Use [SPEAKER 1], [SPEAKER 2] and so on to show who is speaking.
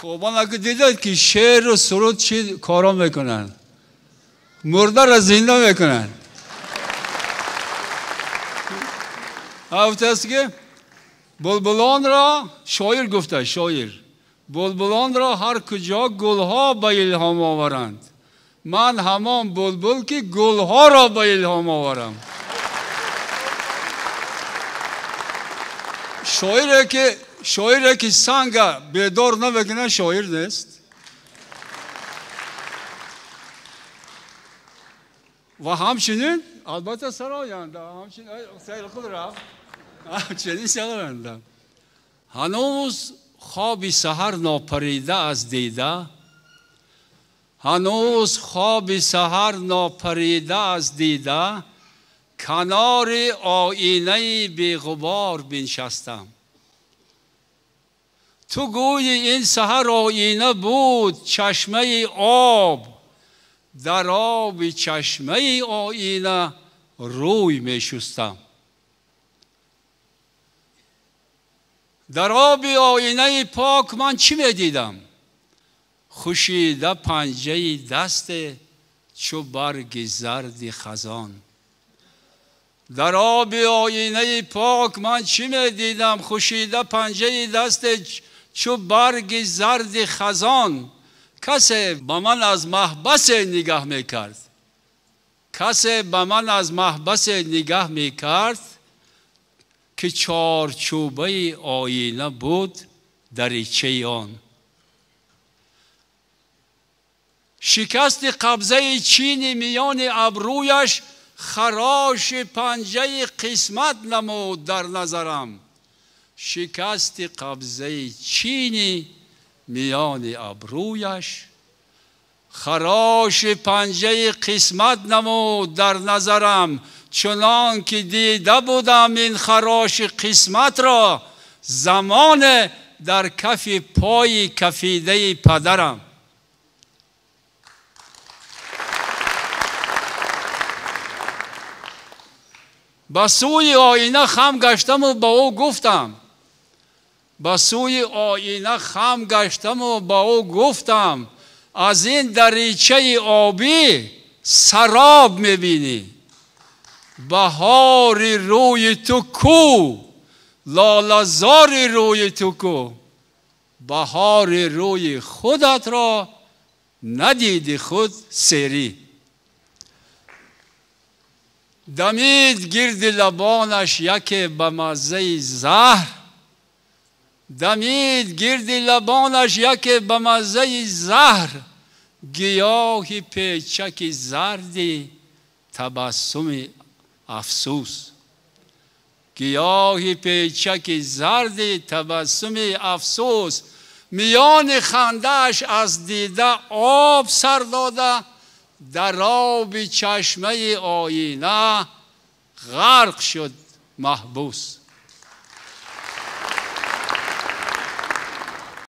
[SPEAKER 1] خب من اگه دیدید که شعر و سرود چی کارا میکنن، مرده را زنده میکنن. هفته که بلبلان را شاعر گفته، شاعر بلبلان را هر کجا گلها به الهام آورند، من همان بلبل که گلها را به الهام آورم. شاعره که سنگ بیدار نمیکنه شاعر نیست. و همچنین البته سرایند، همچنین سیل خود رفت، همچنین سرایند. هنوز خواب سحر ناپریده از دیده، هنوز خواب سحر ناپریده از دیده، کنار آینه بی غبار بنشستم. تو گویی این سحر آینه بود چشمه آب، در آب چشمه آینه روی می شستم. در آب آینه پاک من چی می دیدم؟ خشیده پنجه دست چو برگ زرد خزان. در آب آینه پاک من چی می دیدم؟ خشیده پنجه دست چو برگ زرد خزان. کسی به من از محبس نگاه می کرد، کسی به من از محبس نگاه می کرد که چارچوبه آینه بود دریچه آن. شکست قبضه چین میان ابرویش خراش پنجه قسمت نمود در نظرم. شکست قبضه چینی میان ابرویش خراش پنجه قسمت نمود در نظرم. چنان که دیده بودم این خراش قسمت را زمان در کف پای کفیده پدرم. به سوی آینه خم گشتم و با او گفتم، به سوی آینه خم گشتم و با او گفتم، از این دریچه آبی سراب میبینی، بهار روی تو کو، لاله‌زار روی تو کو، بهار روی خودت را ندیدی خود سری. دمید گرد لبانش یکی به مزه زهر، دمید گرد لبانش یکی به مزه زهر، گیاهی پیچک زردی تبسم افسوس، گیاهی پیچک زردی تبسم افسوس. میان خنده‌اش از دیده آب سر داده، در آب چشمه آینه غرق شد محبوس.